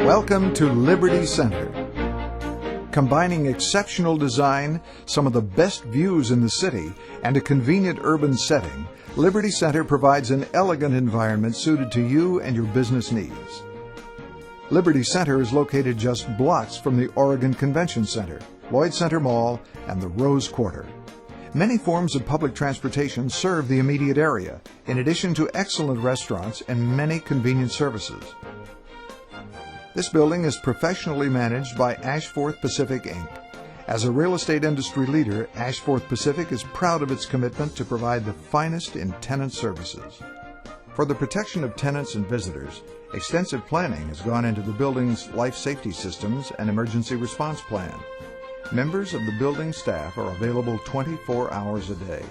Welcome to Liberty Center. Combining exceptional design, some of the best views in the city, and a convenient urban setting, Liberty Center provides an elegant environment suited to you and your business needs. Liberty Center is located just blocks from the Oregon Convention Center, Lloyd Center Mall, and the Rose Quarter. Many forms of public transportation serve the immediate area, in addition to excellent restaurants and many convenient services. This building is professionally managed by Ashforth Pacific, Inc. As a real estate industry leader, Ashforth Pacific is proud of its commitment to provide the finest in tenant services. For the protection of tenants and visitors, extensive planning has gone into the building's life safety systems and emergency response plan. Members of the building staff are available 24 hours a day.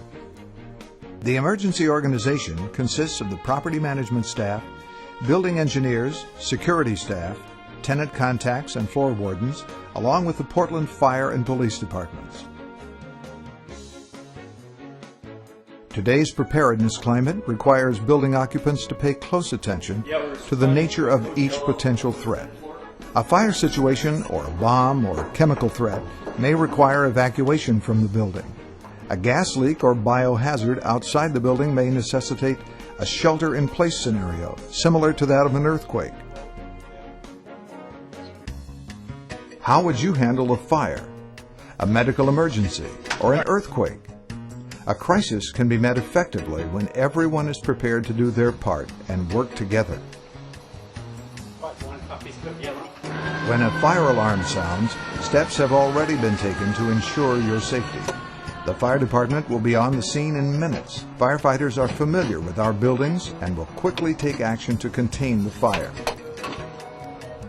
The emergency organization consists of the property management staff, building engineers, security staff, tenant contacts, and floor wardens, along with the Portland Fire and Police Departments. Today's preparedness climate requires building occupants to pay close attention to the nature of each potential threat. A fire situation or a bomb or chemical threat may require evacuation from the building. A gas leak or biohazard outside the building may necessitate a shelter-in-place scenario, similar to that of an earthquake. How would you handle a fire, a medical emergency, or an earthquake? A crisis can be met effectively when everyone is prepared to do their part and work together. When a fire alarm sounds, steps have already been taken to ensure your safety. The fire department will be on the scene in minutes. Firefighters are familiar with our buildings and will quickly take action to contain the fire.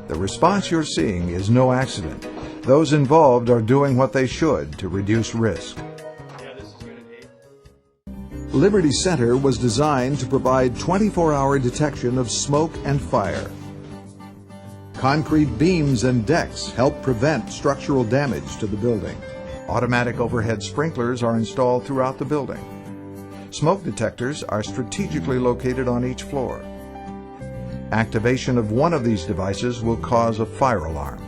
The response you're seeing is no accident. Those involved are doing what they should to reduce risk. Liberty Center was designed to provide 24-hour detection of smoke and fire. Concrete beams and decks help prevent structural damage to the building. Automatic overhead sprinklers are installed throughout the building. Smoke detectors are strategically located on each floor. Activation of one of these devices will cause a fire alarm.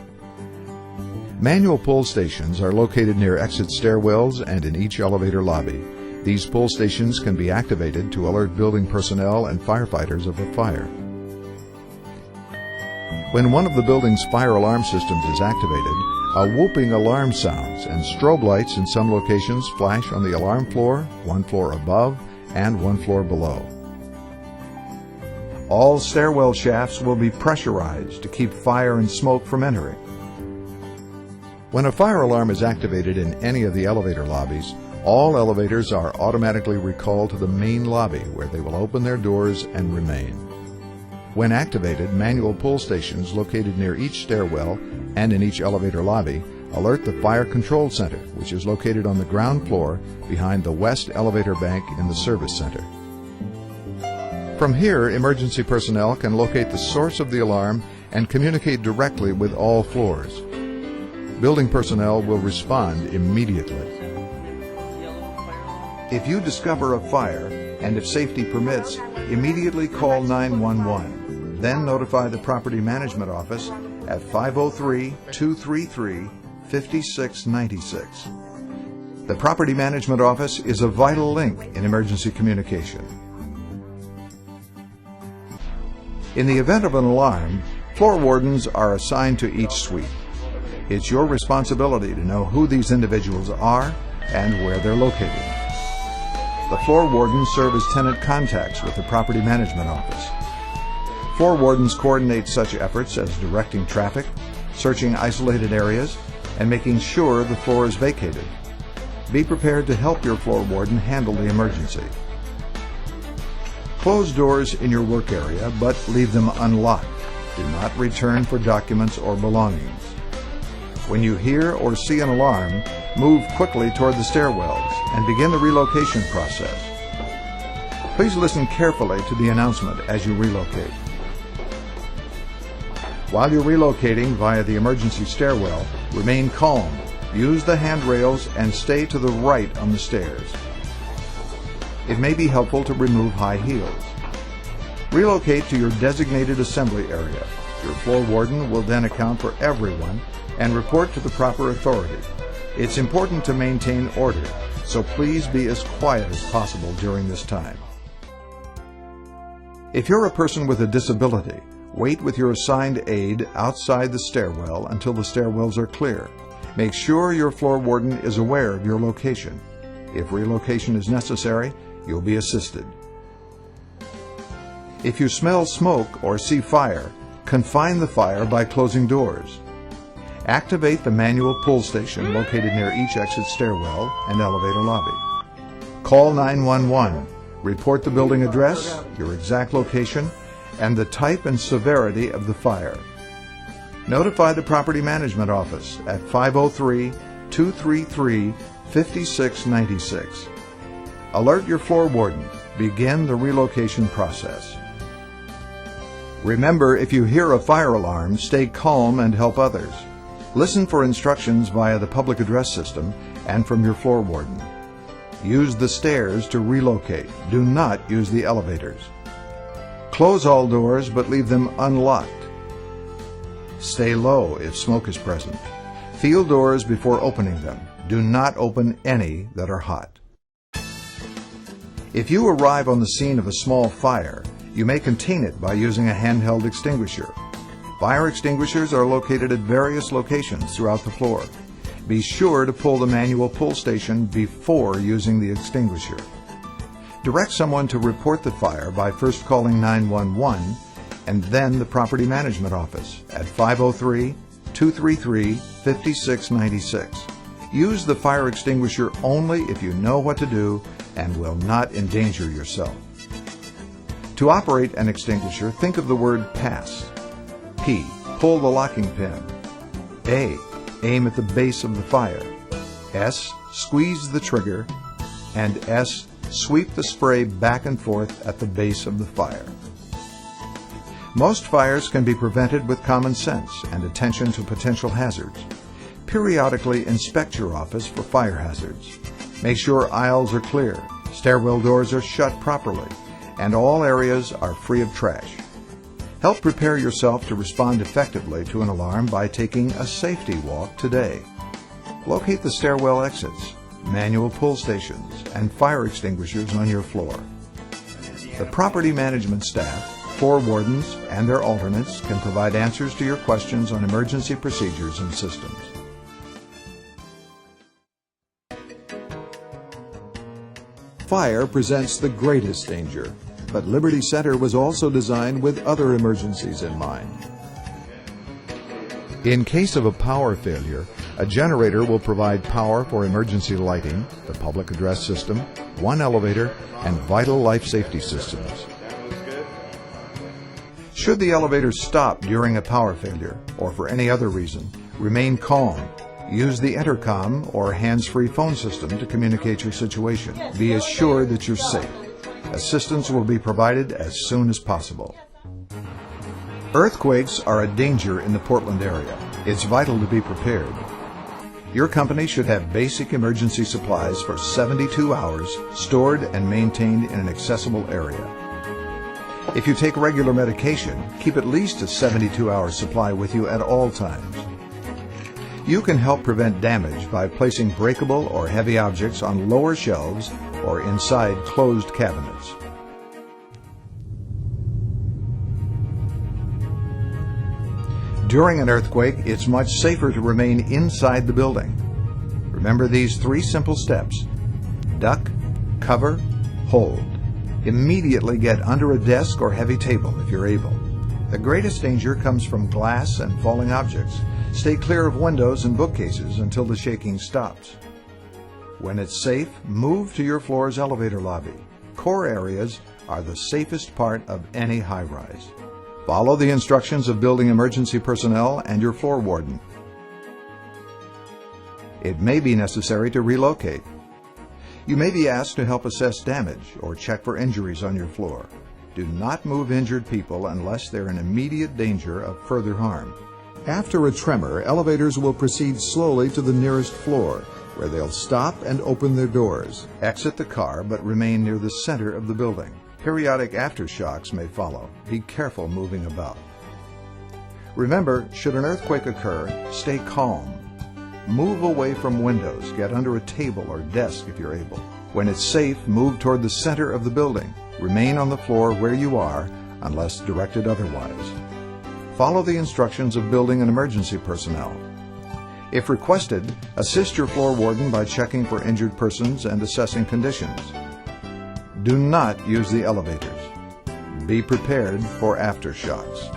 Manual pull stations are located near exit stairwells and in each elevator lobby. These pull stations can be activated to alert building personnel and firefighters of a fire. When one of the building's fire alarm systems is activated, a whooping alarm sounds and strobe lights in some locations flash on the alarm floor, one floor above, and one floor below. All stairwell shafts will be pressurized to keep fire and smoke from entering. When a fire alarm is activated in any of the elevator lobbies, all elevators are automatically recalled to the main lobby, where they will open their doors and remain. When activated, manual pull stations located near each stairwell and in each elevator lobby alert the Fire Control Center, which is located on the ground floor behind the west elevator bank in the service center. From here, emergency personnel can locate the source of the alarm and communicate directly with all floors. Building personnel will respond immediately. If you discover a fire, and if safety permits, immediately call 911. Then notify the Property Management Office at 503-233-5696. The Property Management Office is a vital link in emergency communication. In the event of an alarm, floor wardens are assigned to each suite. It's your responsibility to know who these individuals are and where they're located. The floor wardens serve as tenant contacts with the Property Management Office. Floor wardens coordinate such efforts as directing traffic, searching isolated areas, and making sure the floor is vacated. Be prepared to help your floor warden handle the emergency. Close doors in your work area, but leave them unlocked. Do not return for documents or belongings. When you hear or see an alarm, move quickly toward the stairwells and begin the relocation process. Please listen carefully to the announcement as you relocate. While you're relocating via the emergency stairwell, remain calm, use the handrails, and stay to the right on the stairs. It may be helpful to remove high heels. Relocate to your designated assembly area. Your floor warden will then account for everyone and report to the proper authority. It's important to maintain order, so please be as quiet as possible during this time. If you're a person with a disability, wait with your assigned aide outside the stairwell until the stairwells are clear. Make sure your floor warden is aware of your location. If relocation is necessary, you'll be assisted. If you smell smoke or see fire, confine the fire by closing doors. Activate the manual pull station located near each exit stairwell and elevator lobby. Call 911. Report the building address, your exact location, and the type and severity of the fire. Notify the Property Management Office at 503-233-5696. Alert your floor warden. Begin the relocation process. Remember, if you hear a fire alarm, stay calm and help others. Listen for instructions via the public address system and from your floor warden. Use the stairs to relocate. Do not use the elevators. Close all doors but leave them unlocked. Stay low if smoke is present. Feel doors before opening them. Do not open any that are hot. If you arrive on the scene of a small fire, you may contain it by using a handheld extinguisher. Fire extinguishers are located at various locations throughout the floor. Be sure to pull the manual pull station before using the extinguisher. Direct someone to report the fire by first calling 911 and then the Property Management Office at 503-233-5696. Use the fire extinguisher only if you know what to do and will not endanger yourself. To operate an extinguisher, think of the word pass. P. Pull the locking pin. A. Aim at the base of the fire. S. Squeeze the trigger. And S. Sweep the spray back and forth at the base of the fire. Most fires can be prevented with common sense and attention to potential hazards. Periodically inspect your office for fire hazards. Make sure aisles are clear, stairwell doors are shut properly, and all areas are free of trash. Help prepare yourself to respond effectively to an alarm by taking a safety walk today. Locate the stairwell exits, manual pull stations, and fire extinguishers on your floor. The property management staff, floor wardens, and their alternates can provide answers to your questions on emergency procedures and systems. Fire presents the greatest danger, but Liberty Center was also designed with other emergencies in mind. In case of a power failure, a generator will provide power for emergency lighting, the public address system, one elevator, and vital life safety systems. Should the elevator stop during a power failure or for any other reason, remain calm. Use the intercom or hands-free phone system to communicate your situation. Be assured that you're safe. Assistance will be provided as soon as possible. Earthquakes are a danger in the Portland area. It's vital to be prepared. Your company should have basic emergency supplies for 72 hours stored and maintained in an accessible area. If you take regular medication, keep at least a 72-hour supply with you at all times. You can help prevent damage by placing breakable or heavy objects on lower shelves or inside closed cabinets. During an earthquake, it's much safer to remain inside the building. Remember these 3 simple steps: duck, cover, hold. Immediately get under a desk or heavy table if you're able. The greatest danger comes from glass and falling objects. Stay clear of windows and bookcases until the shaking stops. When it's safe, move to your floor's elevator lobby. Core areas are the safest part of any high-rise. Follow the instructions of building emergency personnel and your floor warden. It may be necessary to relocate. You may be asked to help assess damage or check for injuries on your floor. Do not move injured people unless they're in immediate danger of further harm. After a tremor, elevators will proceed slowly to the nearest floor, where they'll stop and open their doors. Exit the car, but remain near the center of the building. Periodic aftershocks may follow. Be careful moving about. Remember, should an earthquake occur, stay calm. Move away from windows. Get under a table or desk if you're able. When it's safe, move toward the center of the building. Remain on the floor where you are unless directed otherwise. Follow the instructions of building and emergency personnel. If requested, assist your floor warden by checking for injured persons and assessing conditions. Do not use the elevators. Be prepared for aftershocks.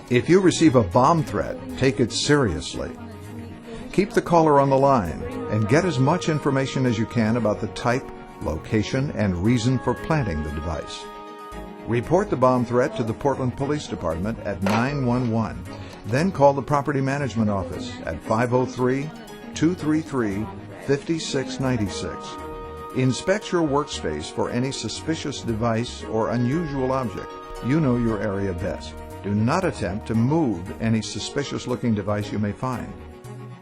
If you receive a bomb threat, take it seriously. Keep the caller on the line and get as much information as you can about the type, location, and reason for planting the device. Report the bomb threat to the Portland Police Department at 911. Then call the Property Management Office at 503-233-5696. Inspect your workspace for any suspicious device or unusual object. You know your area best. Do not attempt to move any suspicious-looking device you may find.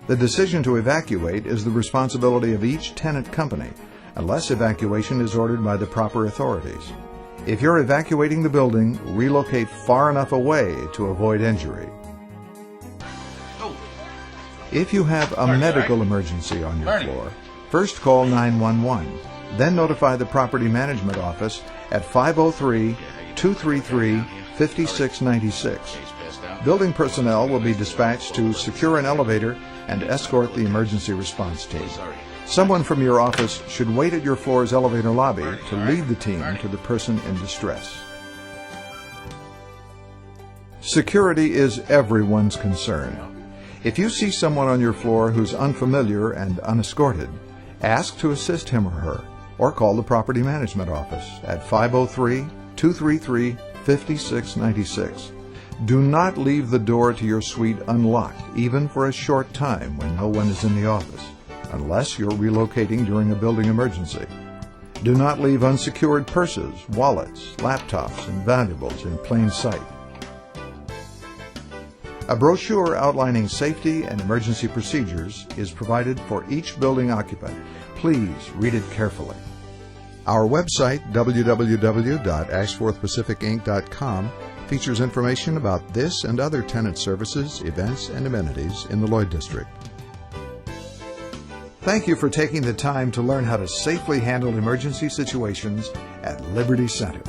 The decision to evacuate is the responsibility of each tenant company, unless evacuation is ordered by the proper authorities. If you're evacuating the building, relocate far enough away to avoid injury. If you have a medical emergency on your floor, first call 911, then notify the Property Management Office at 503-233-5696. Building personnel will be dispatched to secure an elevator and escort the emergency response team. Someone from your office should wait at your floor's elevator lobby to lead the team to the person in distress. Security is everyone's concern. If you see someone on your floor who's unfamiliar and unescorted, ask to assist him or her, or call the Property Management Office at 503-233-5696. Do not leave the door to your suite unlocked, even for a short time when no one is in the office, unless you're relocating during a building emergency. Do not leave unsecured purses, wallets, laptops, and valuables in plain sight. A brochure outlining safety and emergency procedures is provided for each building occupant. Please read it carefully. Our website, www.ashforthpacificinc.com, features information about this and other tenant services, events, and amenities in the Lloyd District. Thank you for taking the time to learn how to safely handle emergency situations at Liberty Center.